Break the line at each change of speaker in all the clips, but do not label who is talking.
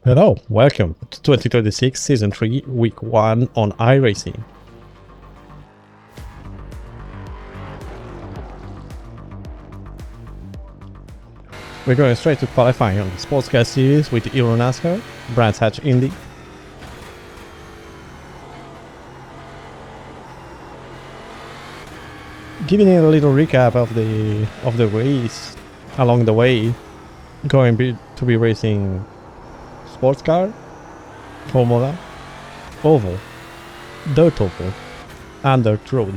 Hello, welcome to 2026 Season 3, Week 1 on iRacing. We're going straight to qualifying on the Sports Car Series with Euronascar, Brands Hatch Indy. Giving you a little recap of the race along the way, to be racing Sports Car, Formula, Oval, Dirt Oval, and Dirt Road.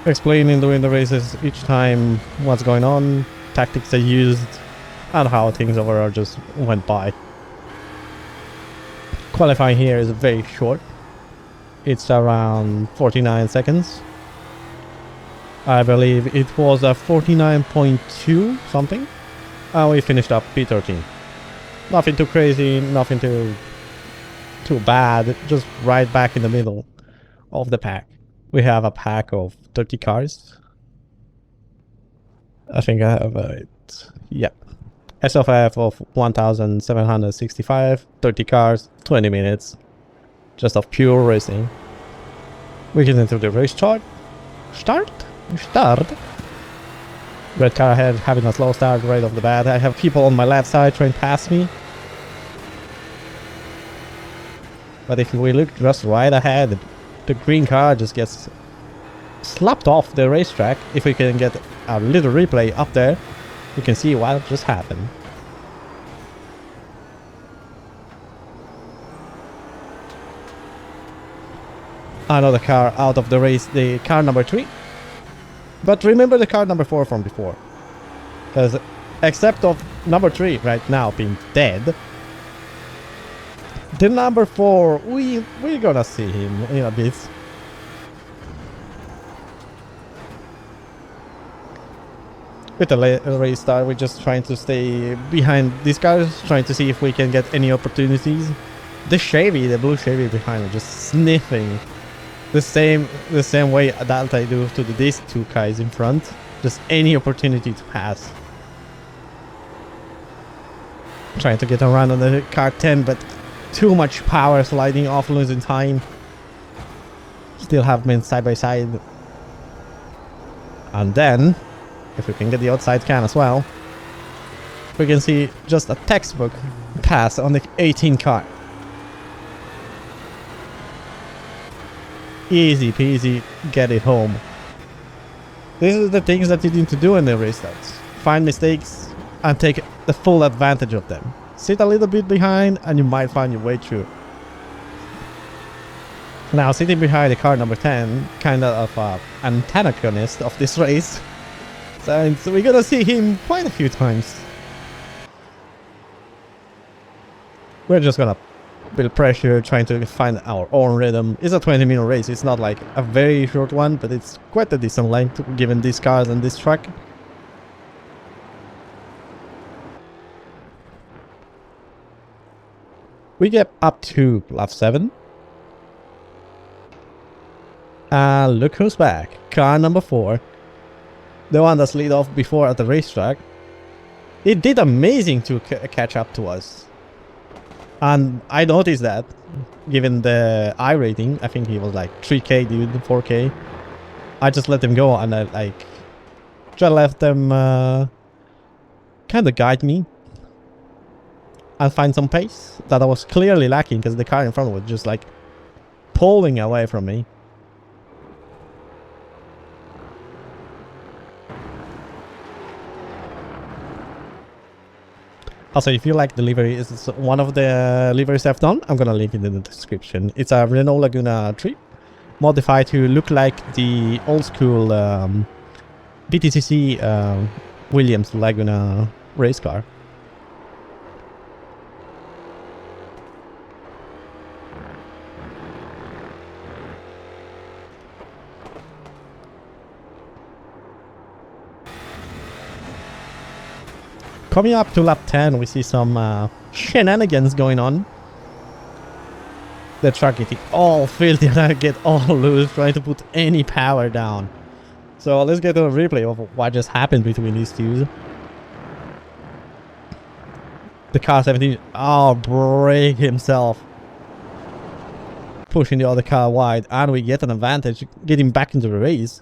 Explaining during the races each time what's going on, tactics they used, and how things overall just went by. Qualifying here is very short. It's around 49 seconds. I believe it was a 49.2 something. And we finished up P13. Nothing too crazy, nothing too bad, just right back in the middle of the pack. We have a pack of 30 cars. I think I have it. Yeah. SFF of 1,765, 30 cars, 20 minutes. Just of pure racing. We get into the race chart. Start. Red car ahead, having a slow start right off the bat. I have people on my left side trying past me. But if we look just right ahead, the green car just gets slapped off the racetrack. If we can get a little replay up there, you can see what just happened. Another car out of the race, the car number 3. But remember the car number 4 from before. Because except of number 3 right now being dead, the number 4, we're gonna see him in a bit. With the race start, we're just trying to stay behind these cars, trying to see if we can get any opportunities. The blue Chevy behind, just sniffing the same way that I do to these two guys in front. Just any opportunity to pass. Trying to get around on the car 10, but too much power sliding off, losing time. Still have them side by side. And then, if we can get the outside can as well, we can see just a textbook pass on the 18 car. Easy peasy, get it home. These are the things that you need to do in the race starts. Find mistakes and take the full advantage of them. Sit a little bit behind and you might find your way through. Now, sitting behind the car number 10, kind of an antagonist of this race. So we're gonna see him quite a few times. We're just gonna build pressure, trying to find our own rhythm. It's a 20-minute race. It's not like a very short one, but it's quite a decent length given these cars and this track. We get up to lap 7. And look who's back. Car number 4. The one that's lead off before at the racetrack. It did amazing to catch up to us. And I noticed that, given the I rating, I think he was like 3k dude, 4k. I just let them go and I like just left them kind of guide me and find some pace that I was clearly lacking because the car in front was just like pulling away from me. Also, if you like the livery, it's one of the liveries I've done. I'm gonna link it in the description. It's a Renault Laguna 3, modified to look like the old school BTCC Williams Laguna race car. Coming up to lap 10, we see some shenanigans going on. The truck getting all filthy and I get all loose, trying to put any power down. So let's get a replay of what just happened between these two. The car 17, oh, brake himself. Pushing the other car wide, and we get an advantage, getting back into the race.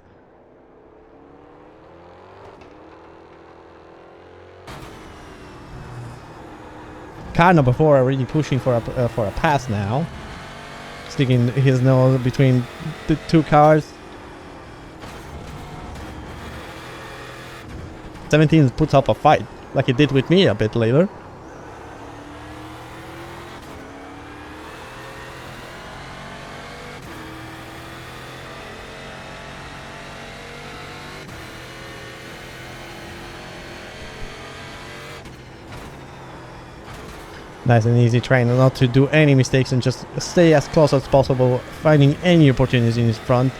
Car number 4 already pushing for a pass now. Sticking his nose between the two cars. 17 puts up a fight, like he did with me a bit later. Nice and easy, trying not to do any mistakes and just stay as close as possible, finding any opportunities in his front.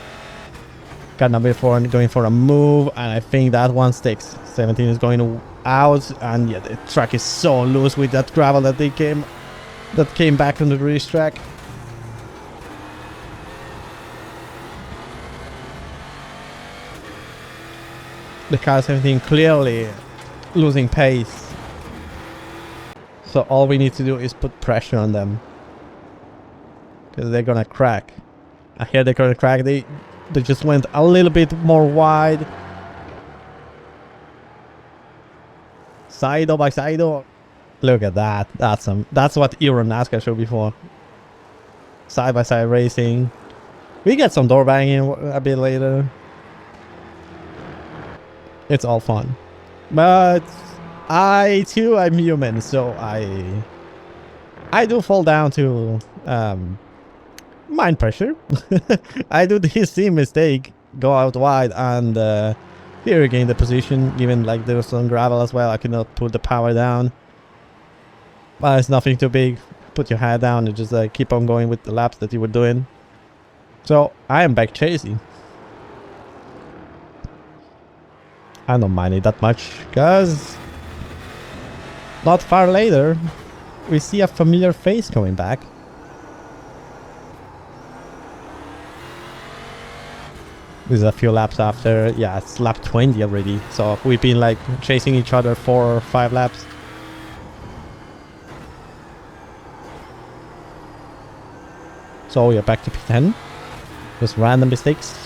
Got number 4 and going for a move, and I think that one sticks. 17 is going out, and yeah, the track is so loose with that gravel that came back from the racetrack. The car 17 clearly losing pace. So all we need to do is put pressure on them, because they're gonna crack. I hear they're gonna crack. They just went a little bit more wide. Side by side. Look at that. That's what Euronascar showed before. Side by side racing. We get some door banging a bit later. It's all fun, but I'm human, so I do fall down to mind pressure. I do the same mistake, go out wide, and here regain the position. Even like there's some gravel as well, I cannot put the power down. But it's nothing too big. Put your head down and just keep on going with the laps that you were doing. So I am back chasing. I don't mind it that much, because not far later, we see a familiar face coming back. This is a few laps after. Yeah, it's lap 20 already. So we've been like chasing each other 4 or 5 laps. So we are back to P10. Just random mistakes.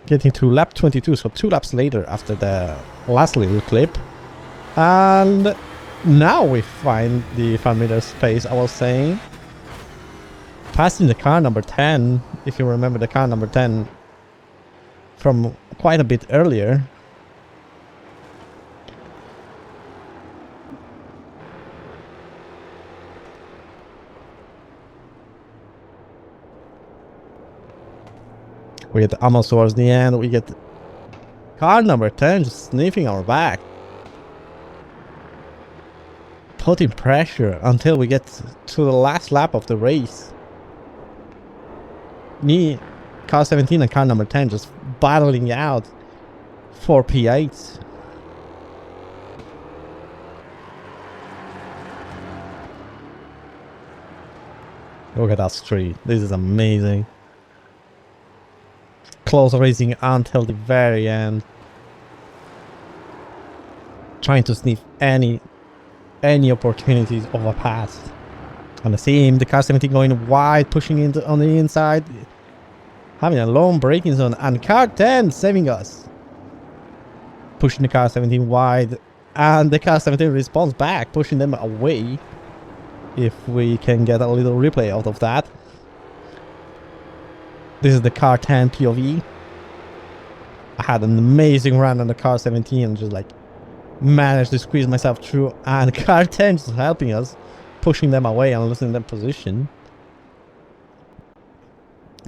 Getting to lap 22, so 2 laps later after the last little clip. And now we find the familiar space I was saying. Passing the car number 10, if you remember the car number 10 from quite a bit earlier. We get almost towards the end. We get car number 10 just sniffing our back. Putting pressure until we get to the last lap of the race. Me, car 17 and car number 10 just battling out for P8. Look at that street. This is amazing. Close racing until the very end. Trying to sniff any opportunities of a pass. On the same, the car 17 going wide, pushing into on the inside. Having a long braking zone, and car 10 saving us. Pushing the car 17 wide, and the car 17 responds back, pushing them away. If we can get a little replay out of that. This is the car 10 POV. I had an amazing run on the car 17 and just like managed to squeeze myself through, and car 10 is helping us, pushing them away and losing their position.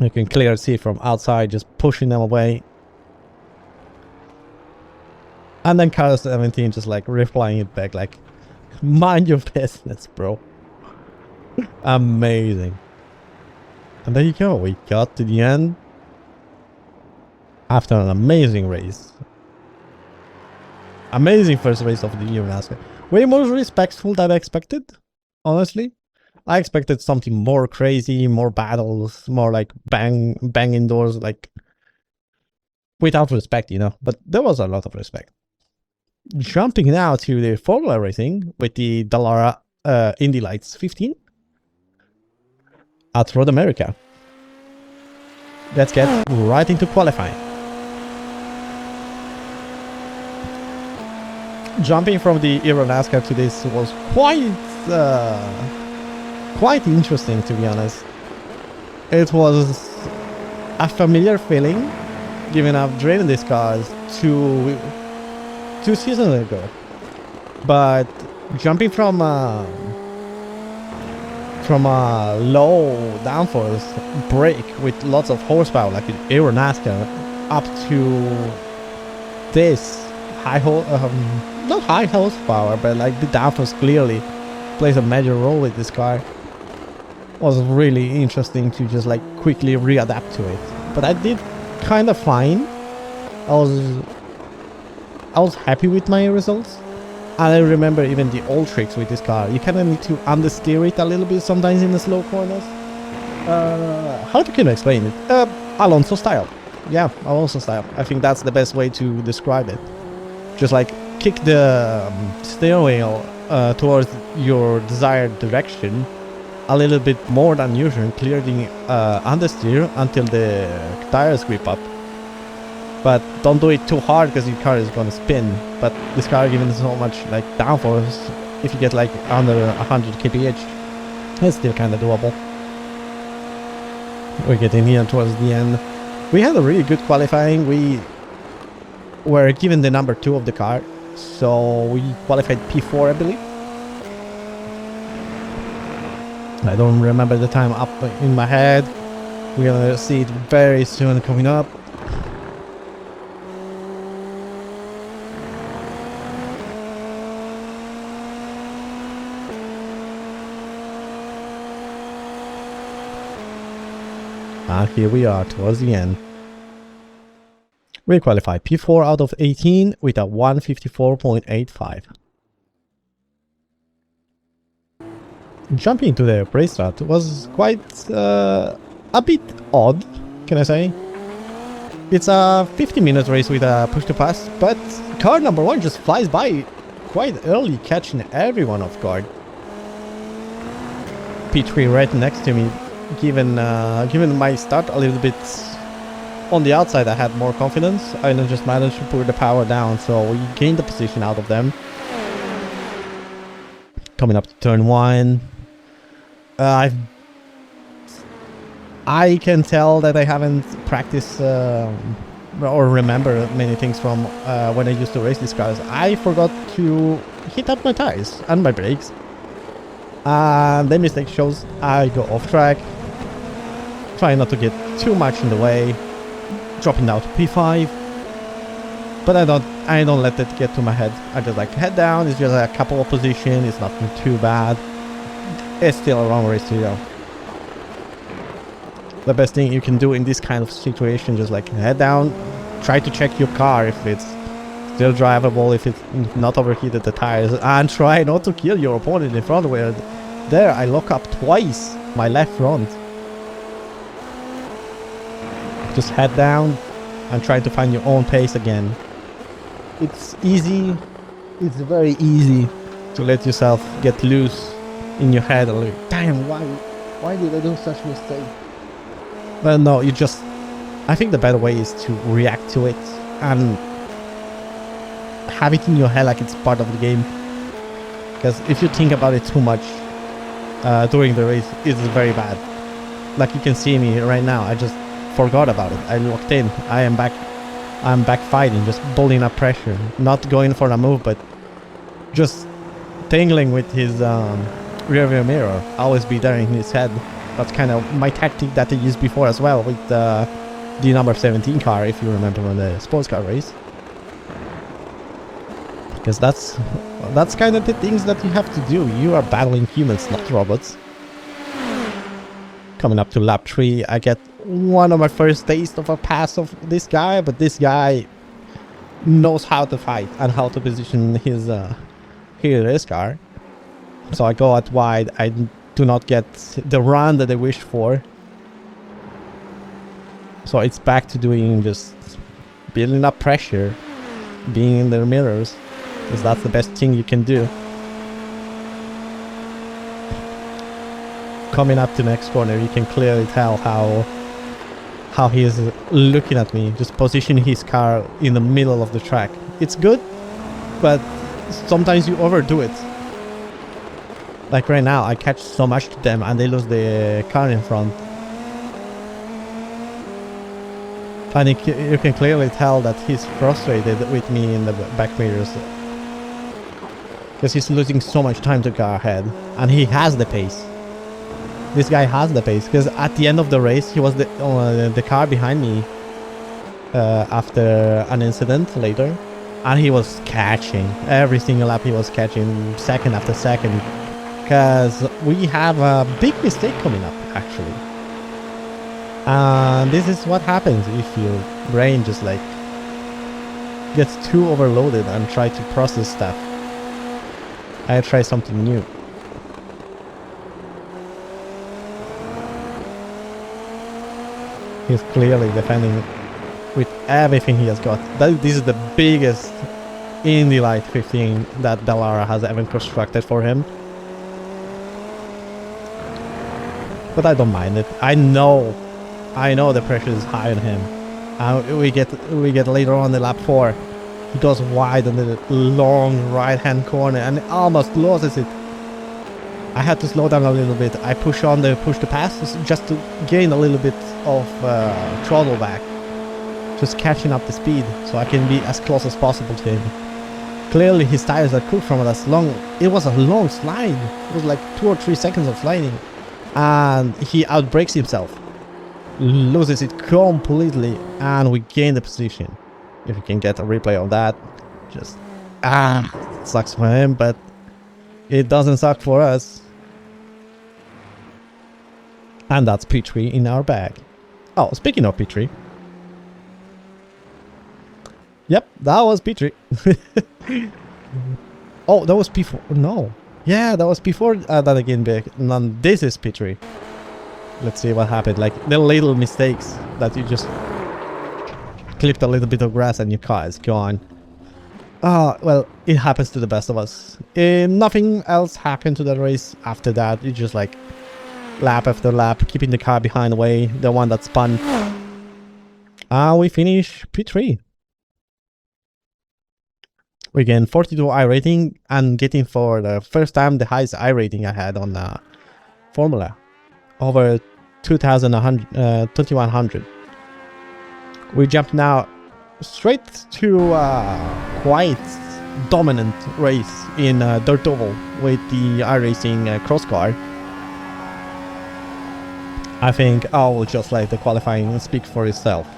You can clearly see from outside, just pushing them away. And then car 17 just like replying it back like, mind your business, bro. Amazing. And there you go, we got to the end after an amazing race. Amazing first race of the Euronascar. Way more respectful than I expected, honestly. I expected something more crazy, more battles, more like bang indoors, like without respect, you know. But there was a lot of respect. Jumping now to the Formula Racing with the Dallara Indy Lights 15 at Road America. Let's get right into qualifying. Jumping from the Euronascar to this was quite interesting, to be honest. It was a familiar feeling, given I've driven these cars two seasons ago. But jumping from a low downforce brake with lots of horsepower like an Euronascar up to this not high horsepower, but like the downforce clearly plays a major role with this car, was really interesting to just like quickly readapt to it. But I did kind of fine. I was happy with my results. And I remember even the old tricks with this car. You kind of need to understeer it a little bit sometimes in the slow corners. How can I explain it? Alonso style. Yeah, Alonso style. I think that's the best way to describe it. Just like kick the steering wheel towards your desired direction a little bit more than usual, clear the understeer until the tires grip up. But don't do it too hard because your car is gonna spin. But this car, given so much like downforce, if you get like under 100 kph, it's still kind of doable. We're getting here towards the end. We had a really good qualifying. We were given the number 2 of the car, so we qualified P4, I believe. I don't remember the time up in my head. We're gonna see it very soon coming up. And here we are towards the end. We qualified P4 out of 18 with a 154.85. Jumping to the racetrack was quite a bit odd, can I say. It's a 50-minute race with a push to pass, but car number 1 just flies by quite early, catching everyone off guard. P3 right next to me. Given my start a little bit on the outside, I had more confidence. I just managed to put the power down, so we gained the position out of them. Coming up to turn 1, I can tell that I haven't practiced or remember many things from when I used to race these cars. I forgot to hit up my tires and my brakes, and the mistake shows. I go off track. Try not to get too much in the way, dropping down to P5, but I don't let it get to my head. I just like head down. It's just a couple of positions. It's nothing too bad. It's still a long race to go. The best thing you can do in this kind of situation, just like head down, try to check your car if it's still drivable, if it's not overheated the tires, and try not to kill your opponent in front. Where there I lock up twice my left front. Just head down and try to find your own pace again. It's easy. It's very easy to let yourself get loose in your head. Like, damn, why did I do such a mistake? Well, no, you just... I think the better way is to react to it and have it in your head like it's part of the game. Because if you think about it too much during the race, it's very bad. Like you can see me right now, I just forgot about it. I locked in. I'm back fighting, just building up pressure, not going for a move, but just tangling with his rearview mirror. Always be there in his head. That's kind of my tactic that I used before as well with the number 17 car, if you remember, on the sports car race. Because that's kind of the things that you have to do. You are battling humans, not robots. Coming up to lap 3, I get one of my first taste of a pass of this guy, but this guy knows how to fight and how to position his race car. So I go out wide. I do not get the run that I wish for. So it's back to doing just building up pressure, being in their mirrors. because that's the best thing you can do. Coming up to the next corner, you can clearly tell how he is looking at me, just positioning his car in the middle of the track. It's good, but sometimes you overdo it. Like right now, I catch so much to them and they lose the car in front. And you can clearly tell that he's frustrated with me in the back mirrors. Because he's losing so much time to go ahead. And he has the pace. This guy has the pace. Because at the end of the race, he was the car behind me. After an incident later. And he was catching. Every single lap he was catching. Second after second. Because we have a big mistake coming up, actually. And this is what happens if your brain just like gets too overloaded and try to process stuff. I try something new. He's clearly defending with everything he has got. This is the biggest Indy Light 15 that Dallara has ever constructed for him. But I don't mind it. I know the pressure is high on him. We get later on the lap 4. He goes wide on the long right hand corner and almost loses it. I had to slow down a little bit. I push the pass just to gain a little bit of throttle back. Just catching up the speed so I can be as close as possible to him. Clearly his tires are cooked from that long. It was a long slide. It was like 2 or 3 seconds of sliding. And he outbrakes himself. Loses it completely, and we gain the position. If you can get a replay of that, just it sucks for him, but it doesn't suck for us. And that's P3 in our bag. Oh, speaking of P3, yep, that was P3. Oh, that was P4. No, yeah, that was P4. That again, big. And this is P3. Let's see what happened. Like the little mistakes that you just clipped a little bit of grass and your car is gone. Well, it happens to the best of us. Nothing else happened to the race after that. It's just like lap after lap, keeping the car behind away, the one that spun. We finish P3. We gain 42 iRating and getting for the first time the highest iRating I had on Formula. Over 2100. We jump now straight to quite dominant race in Dirt Oval with the iRacing cross car. I think I will just let the qualifying speak for itself.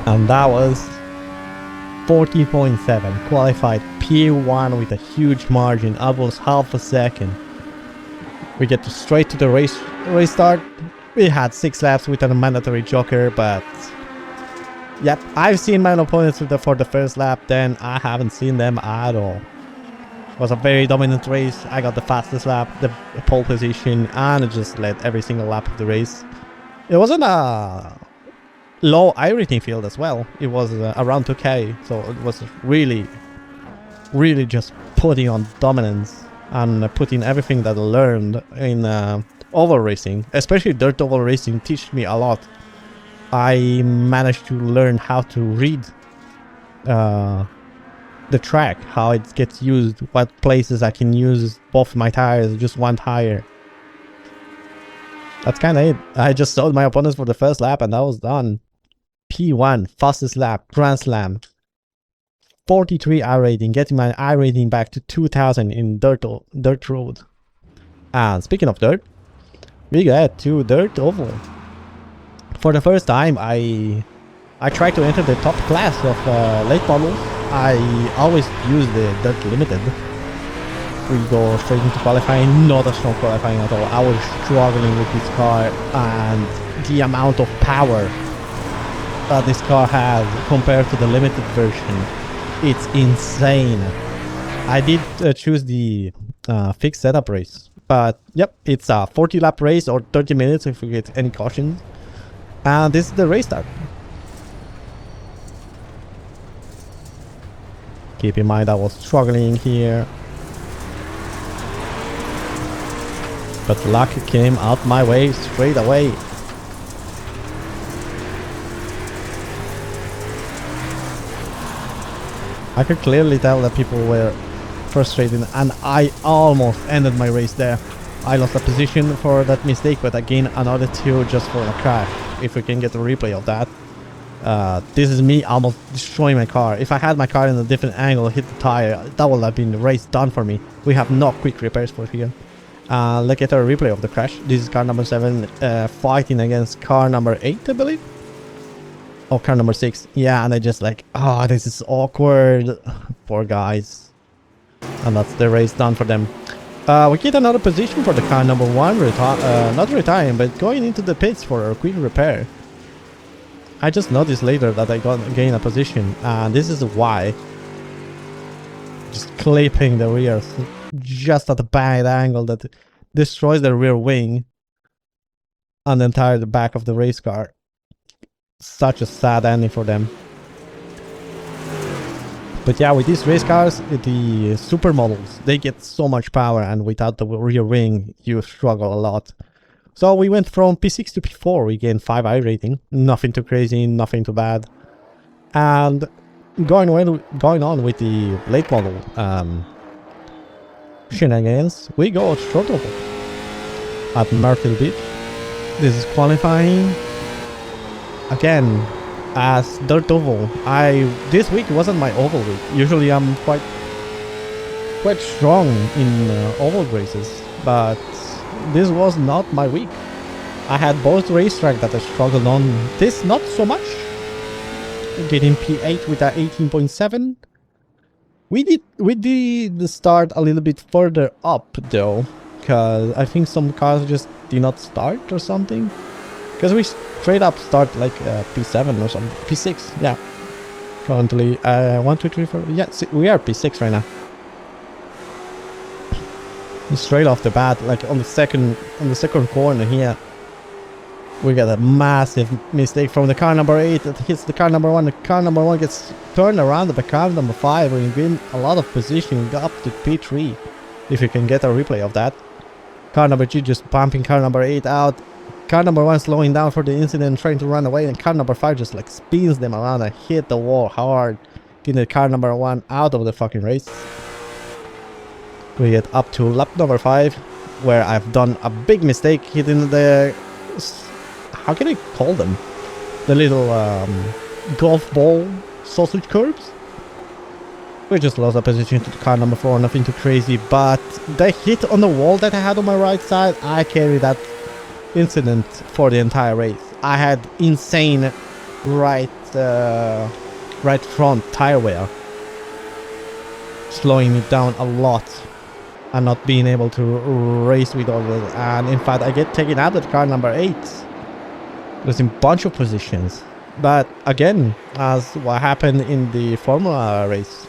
And that was 40.7, qualified P1 with a huge margin, almost half a second. We get straight to the race start. We had 6 laps with a mandatory joker, but yep, I've seen my opponents for the first lap, then I haven't seen them at all. It was a very dominant race. I got the fastest lap, the pole position, and I just led every single lap of the race. It wasn't a low iRating field as well. It was around 2k, so it was really just putting on dominance and putting everything that I learned in oval racing, especially dirt oval racing, teach me a lot. I managed to learn how to read the track, how it gets used, what places I can use both my tires, just one tire. That's kind of it. I just sold my opponents for the first lap and that was done. P1, fastest lap, Grand Slam. 43 iRating, getting my iRating back to 2000 in dirt road. And speaking of dirt, we get to Dirt Oval. For the first time, I tried to enter the top class of late models. I always use the Dirt Limited. We go straight into qualifying. Not a strong qualifying at all. I was struggling with this car, and the amount of power that this car has compared to the limited version, it's insane. I did choose the fixed setup race, but yep, it's a 40 lap race or 30 minutes if we get any cautions. And this is the race start. Keep in mind I was struggling here, but luck came out my way straight away. I could clearly tell that people were frustrated, and I almost ended my race there. I lost a position for that mistake, but I gained another 2 just for a crash. If we can get a replay of that. This is me almost destroying my car. If I had my car in a different angle, hit the tire, that would have been the race done for me. We have no quick repairs for here. Let's get a replay of the crash. This is car number 7 fighting against car number 8, I believe. Oh, car number 6. Yeah, and I just like, oh, this is awkward. Poor guys. And that's the race done for them. We get another position for the car number 1, not retiring, but going into the pits for a quick repair. I just noticed later that I gained a position, and this is why. Just clipping the rear just at a bad angle that destroys the rear wing and the entire back of the race car. Such a sad ending for them. But yeah, with these race cars, the supermodels, they get so much power, and without the rear wing, you struggle a lot. So we went from P6 to P4, we gained 5 iRating, nothing too crazy, nothing too bad. And going on with the late model shenanigans, we go short oval at Myrtle Beach. This is qualifying. Again, as dirt oval. This week wasn't my oval week. Usually I'm quite strong in oval races, but this was not my week. I had both racetrack that I struggled on. This not so much. Getting P8 with a 18.7. We did start a little bit further up though, because I think some cars just did not start or something. Because we straight up start like P7 or something. P6, yeah. Currently, 1, 2, 3, 4. Yeah, we are P6 right now. Straight off the bat, like on the second corner here, we got a massive mistake from the car number 8 that hits the car number 1. The car number 1 gets turned around by car number 5 and win a lot of position up to P3. If you can get a replay of that. Car number 2 just bumping car number 8 out. Car number 1 slowing down for the incident, trying to run away, and car number 5 just like spins them around and hit the wall hard, getting the car number 1 out of the fucking race. We get up to lap number 5, where I've done a big mistake hitting the... how can I call them? The little golf ball sausage curbs? We just lost a position to car number 4, nothing too crazy, but the hit on the wall that I had on my right side, I carried that incident for the entire race. I had insane right front tire wear, slowing me down a lot and not being able to race with all of it. And in fact, I get taken out at car number 8. Losing a bunch of positions. But again, as what happened in the Formula race,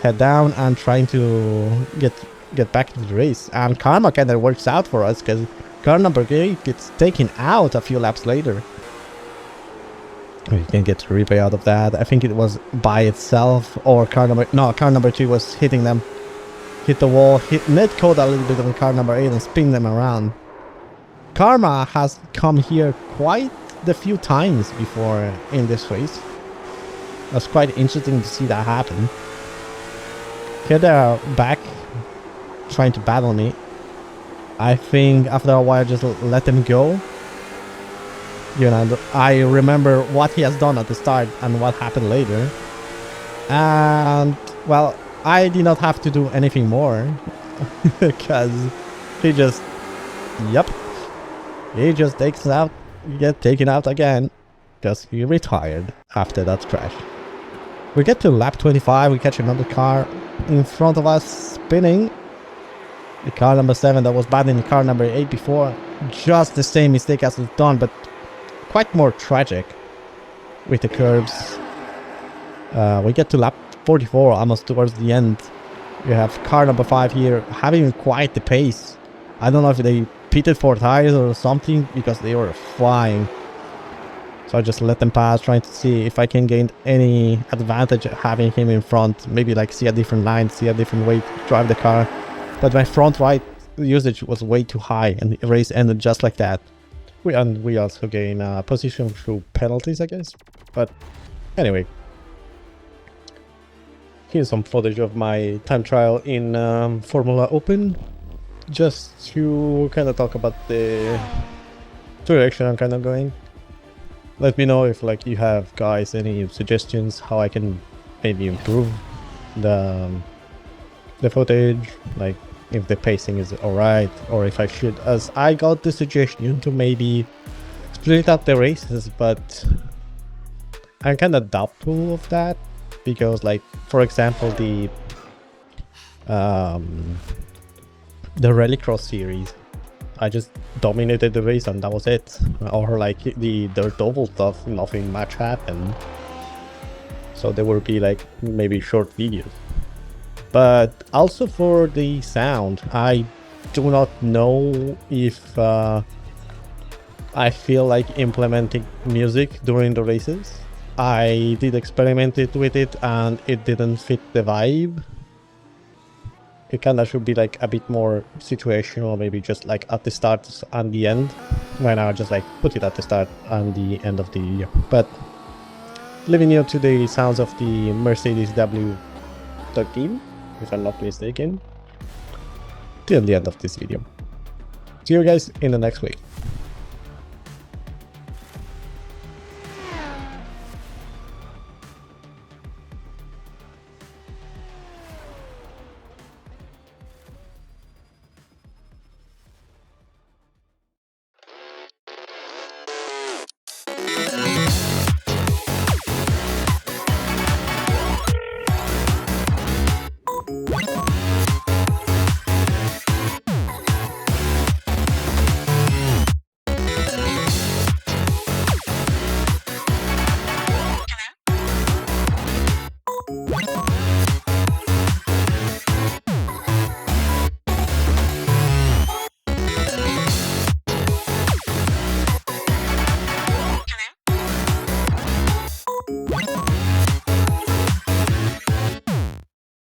head down and trying to get back to the race. And karma kind of works out for us, because car number 8 gets taken out a few laps later. We can get a replay out of that. I think it was by itself, or car number 2 was hitting them. Hit the wall, hit netcode a little bit on car number 8 and spin them around. Karma has come here quite a few times before in this race. It was quite interesting to see that happen. Here they are back, trying to battle me. I think after a while, just let them go. You know, I remember what he has done at the start and what happened later. And, well, I did not have to do anything more. Because he just... Yep. He just takes out, get taken out again. Because he retired after that crash. We get to lap 25, we catch another car in front of us spinning. The car number 7 that was bad in the car number 8 before. Just the same mistake as we've done, but quite more tragic with the curbs. We get to lap 44 almost towards the end. We have car number 5 here having quite the pace. I don't know if they pitted for tires or something because they were flying. So I just let them pass, trying to see if I can gain any advantage having him in front. Maybe like see a different line, see a different way to drive the car. But my front right usage was way too high and the race ended just like that. We also gain position through penalties, I guess. But anyway. Here's some footage of my time trial in Formula Open. Just to kind of talk about the direction I'm kind of going. Let me know if like you have guys any suggestions how I can maybe improve the footage, like if the pacing is alright, or if I should, as I got the suggestion to maybe split up the races, but I'm kind of doubtful of that because like for example the RallyCross series, I just dominated the race and that was it. Or like the double stuff, nothing much happened. So there will be like maybe short videos. But also for the sound, I do not know if I feel like implementing music during the races. I did experiment with it and it didn't fit the vibe. It kind of should be like a bit more situational, maybe just like at the start and the end. Right now I just like put it at the start and the end of the video. But leaving you to the sounds of the Mercedes W13, if I'm not mistaken, till the end of this video. See you guys in the next week.